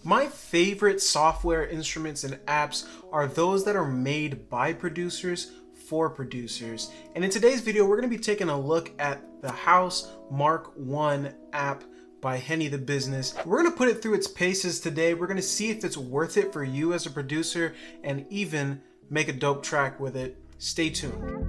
My favorite software, instruments, and apps are those that are made by producers for producers. And in today's video, we're going to be taking a look at the House Mark I app by Henny the Business. We're going to put it through its paces today. We're going to see if it's worth it for you as a producer and even make a dope track with it. Stay tuned.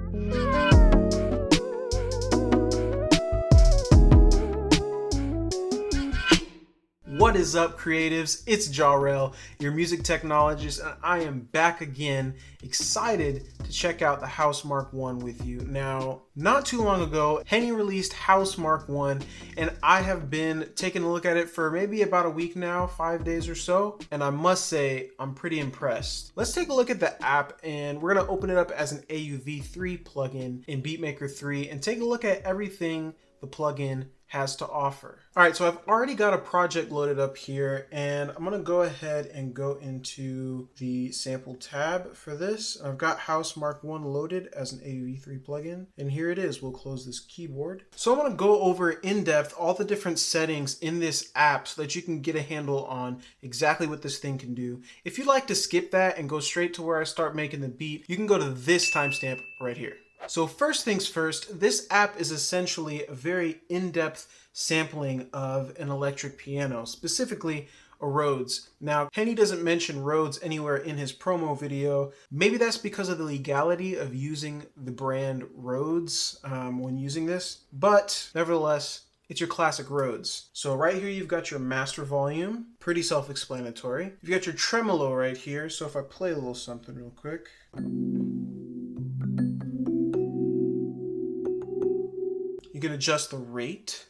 What is up, creatives? It's Jahrell, your music technologist, and I am back again, excited to check out the House Mark I with you. Now, not too long ago, Henny released House Mark I, and I have been taking a look at it for maybe about a week now, 5 days or so, and I must say, I'm pretty impressed. Let's take a look at the app, and we're gonna open it up as an AUV3 plugin in Beatmaker 3, and take a look at everything the plugin has to offer. All right, so I've already got a project loaded up here, and I'm gonna go ahead and go into the sample tab for this. I've got House Mark I loaded as an AUV3 plugin, and here it is. We'll close this keyboard. So I'm gonna go over in depth all the different settings in this app so that you can get a handle on exactly what this thing can do. If you'd like to skip that and go straight to where I start making the beat, you can go to this timestamp right here. So first things first, this app is essentially a very in-depth sampling of an electric piano, specifically a Rhodes. Now, Henny doesn't mention Rhodes anywhere in his promo video. Maybe that's because of the legality of using the brand Rhodes when using this, but nevertheless, it's your classic Rhodes. So right here, you've got your master volume, pretty self-explanatory. You've got your tremolo right here. So if I play a little something real quick. You can adjust the rate,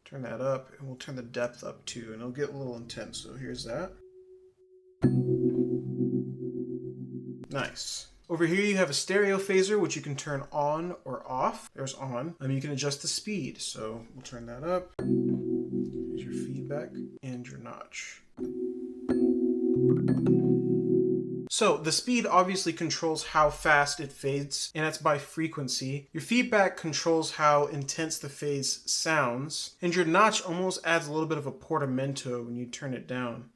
turn that up, and we'll turn the depth up too, and it'll get a little intense. So here's that. Nice. Over here you have a stereo phaser, which you can turn on or off. There's on. You can adjust the speed, so we'll turn that up. Here's your feedback and your notch. So the speed obviously controls how fast it fades, and that's by frequency. Your feedback controls how intense the phase sounds, and your notch almost adds a little bit of a portamento when you turn it down.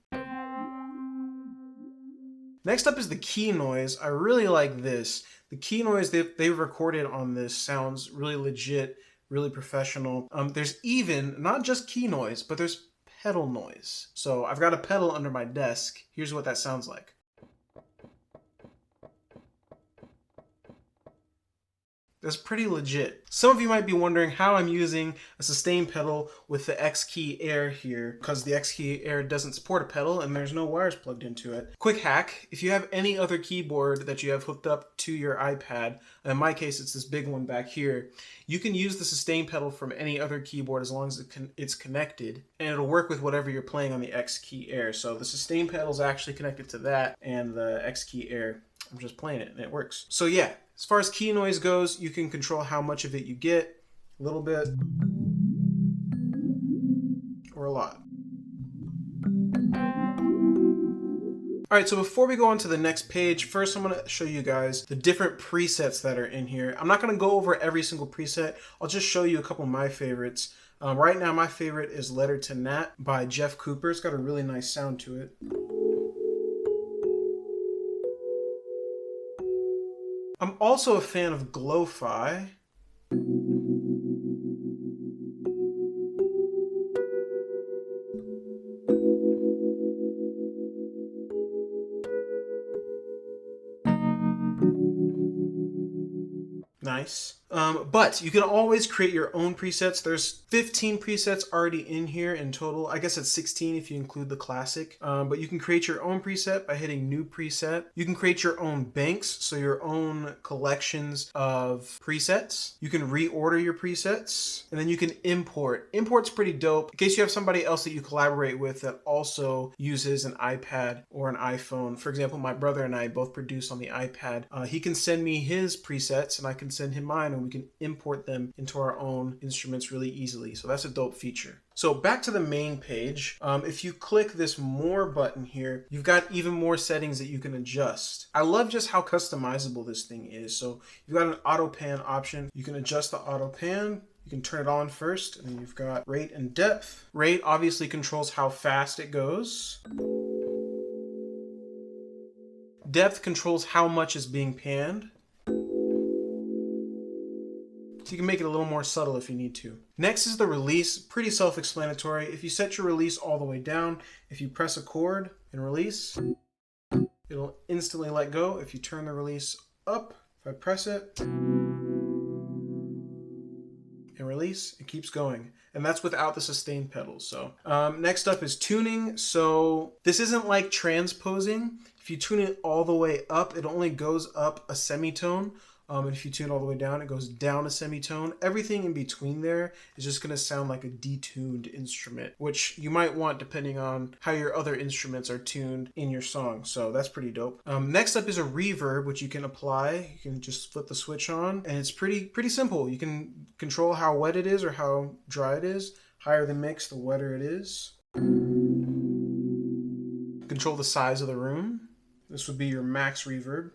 Next up is the key noise. I really like this. The key noise they've recorded on this sounds really legit, really professional. There's even, not just key noise, but there's pedal noise. So I've got a pedal under my desk. Here's what that sounds like. That's pretty legit. Some of you might be wondering how I'm using a sustain pedal with the XKEY here, because the XKEY doesn't support a pedal and there's no wires plugged into it. Quick hack, if you have any other keyboard that you have hooked up to your iPad, in my case it's this big one back here, you can use the sustain pedal from any other keyboard as long as it's connected, and it'll work with whatever you're playing on the XKEY. So the sustain pedal is actually connected to that, and the XKEY, I'm just playing it and it works. So yeah, as far as key noise goes, you can control how much of it you get, a little bit or a lot. All right, so before we go on to the next page, first I'm gonna show you guys the different presets that are in here. I'm not gonna go over every single preset. I'll just show you a couple of my favorites. Right now, my favorite is Letter to Nat by Jeff Cooper. It's got a really nice sound to it. I'm also a fan of Glo-Fi. Nice. But you can always create your own presets. There's 15 presets already in here in total. I guess it's 16 if you include the classic. But you can create your own preset by hitting new preset. You can create your own banks, so your own collections of presets. You can reorder your presets, and then you can import. Import's pretty dope in case you have somebody else that you collaborate with that also uses an iPad or an iPhone. For example, my brother and I both produce on the iPad. He can send me his presets and I can send him mine, and we can import them into our own instruments really easily. So that's a dope feature. So back to the main page. If you click this more button here, you've got even more settings that you can adjust. I love just how customizable this thing is. So you've got an auto pan option. You can adjust the auto pan. You can turn it on first, and then you've got rate and depth. Rate obviously controls how fast it goes. Depth controls how much is being panned. So you can make it a little more subtle if you need to. Next is the release, pretty self-explanatory. If you set your release all the way down, if you press a chord and release, it'll instantly let go. If you turn the release up, if I press it and release, it keeps going. And that's without the sustain pedals. So next up is tuning. So this isn't like transposing. If you tune it all the way up, it only goes up a semitone. And if you tune all the way down, it goes down a semitone. Everything in between there is just going to sound like a detuned instrument, which you might want depending on how your other instruments are tuned in your song. So that's pretty dope. Next up is a reverb, which you can apply. You can just flip the switch on, and it's pretty simple. You can control how wet it is or how dry it is. Higher the mix, the wetter it is. Control the size of the room. This would be your max reverb.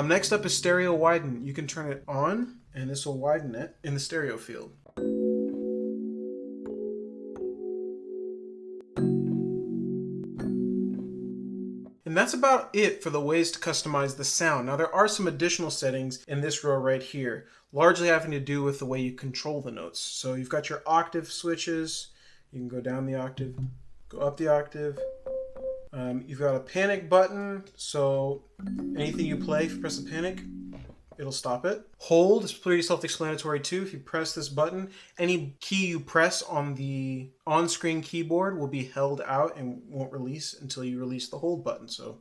Next up is stereo widen. You can turn it on, and this will widen it in the stereo field. And that's about it for the ways to customize the sound. Now there are some additional settings in this row right here, largely having to do with the way you control the notes. So you've got your octave switches. You can go down the octave, go up the octave. You've got a panic button, so anything you play, if you press the panic, it'll stop it. Hold is pretty self-explanatory too. If you press this button, any key you press on the on-screen keyboard will be held out and won't release until you release the hold button. So,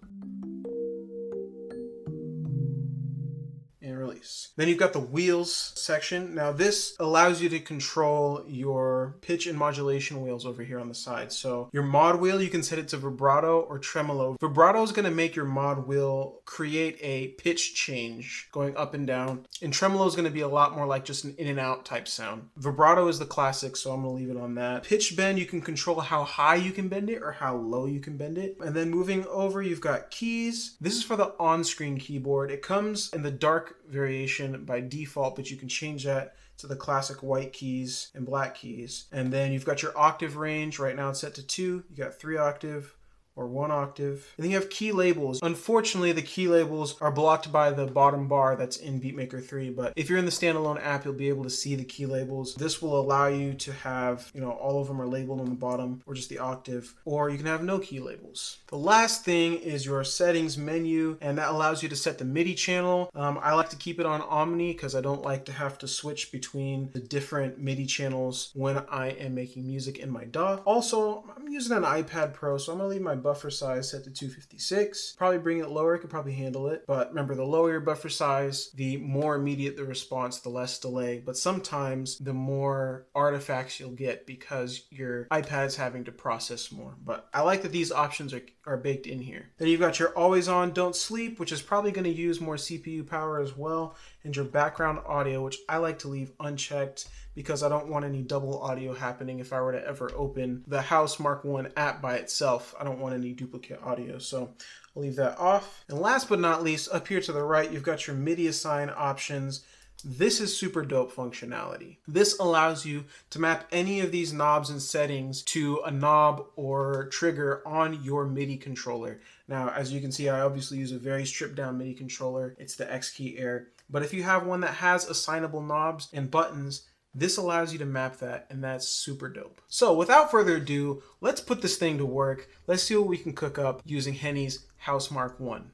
and release. Then you've got the wheels section. Now this allows you to control your pitch and modulation wheels over here on the side. So your mod wheel, you can set it to vibrato or tremolo. Vibrato is going to make your mod wheel create a pitch change going up and down. And tremolo is going to be a lot more like just an in and out type sound. Vibrato is the classic, so I'm going to leave it on that. Pitch bend, you can control how high you can bend it or how low you can bend it. And then moving over, you've got keys. This is for the on-screen keyboard. It comes in the dark variation by default, but you can change that to the classic white keys and black keys. And then you've got your octave range. Right now it's set to 2. You got 3 octave or 1 octave. And then you have key labels. Unfortunately, the key labels are blocked by the bottom bar that's in Beatmaker 3, but if you're in the standalone app, you'll be able to see the key labels. This will allow you to have, all of them are labeled on the bottom, or just the octave, or you can have no key labels. The last thing is your settings menu, and that allows you to set the MIDI channel. I like to keep it on Omni because I don't like to have to switch between the different MIDI channels when I am making music in my DAW. Also, I'm using an iPad Pro, so I'm gonna leave my buffer size set to 256. Probably bring it lower, it could probably handle it. But remember, the lower your buffer size, the more immediate the response, the less delay. But sometimes the more artifacts you'll get because your iPad is having to process more. But I like that these options are baked in here. Then you've got your always on, don't sleep, which is probably going to use more CPU power as well. And your background audio, which I like to leave unchecked because I don't want any double audio happening if I were to ever open the House Mark 1 app by itself. I don't want any duplicate audio, so I'll leave that off. And last but not least, up here to the right, you've got your Midi Assign options. This is super dope functionality. This allows you to map any of these knobs and settings to a knob or trigger on your MIDI controller. Now, as you can see, I obviously use a very stripped down MIDI controller. It's the XKEY Air. But if you have one that has assignable knobs and buttons, this allows you to map that, and that's super dope. So without further ado, let's put this thing to work. Let's see what we can cook up using Henny's House Mark 1.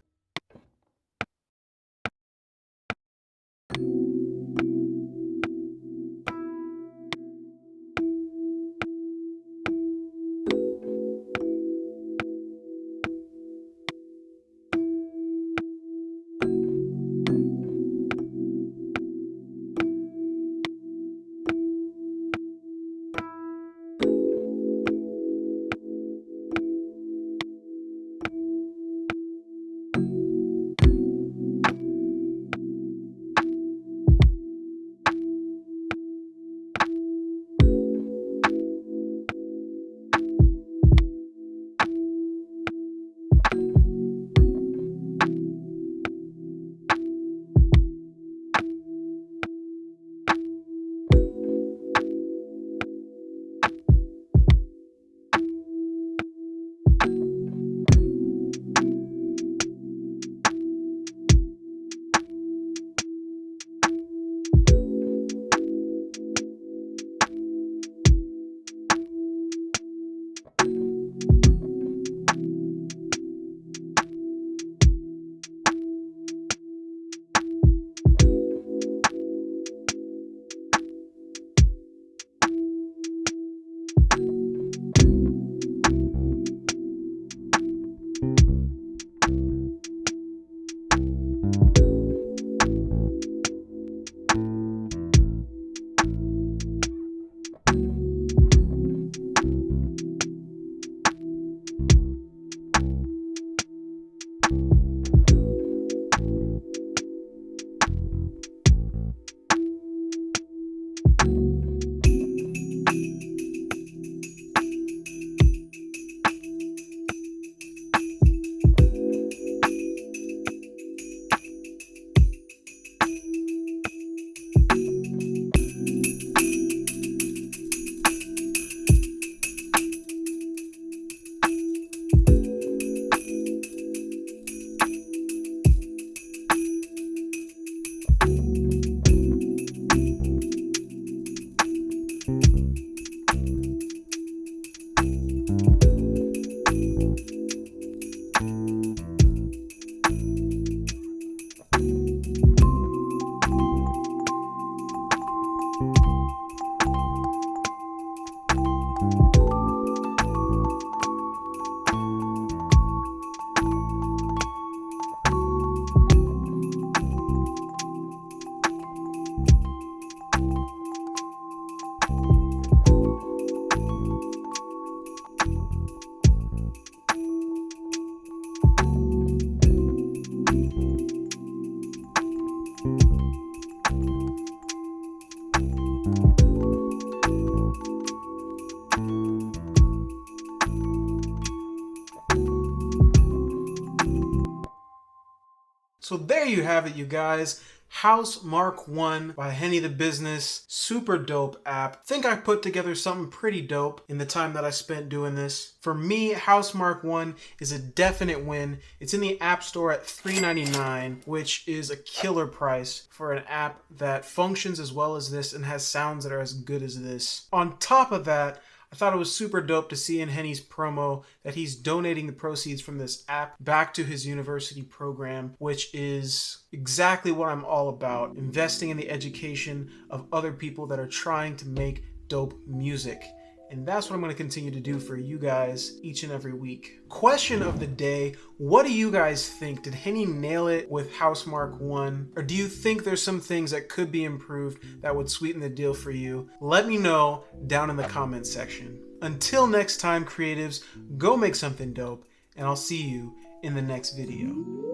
So there you have it, you guys. Housemarque 1 by Henny the Business. Super dope app. Think I put together something pretty dope in the time that I spent doing this. For me, Housemarque 1 is a definite win. It's in the App Store at $3.99, which is a killer price for an app that functions as well as this and has sounds that are as good as this. On top of that, I thought it was super dope to see in Henny's promo that he's donating the proceeds from this app back to his university program, which is exactly what I'm all about, investing in the education of other people that are trying to make dope music. And that's what I'm going to continue to do for you guys each and every week. Question of the day, what do you guys think? Did Henny nail it with Housemarque 1? Or do you think there's some things that could be improved that would sweeten the deal for you? Let me know down in the comments section. Until next time, creatives, go make something dope, and I'll see you in the next video.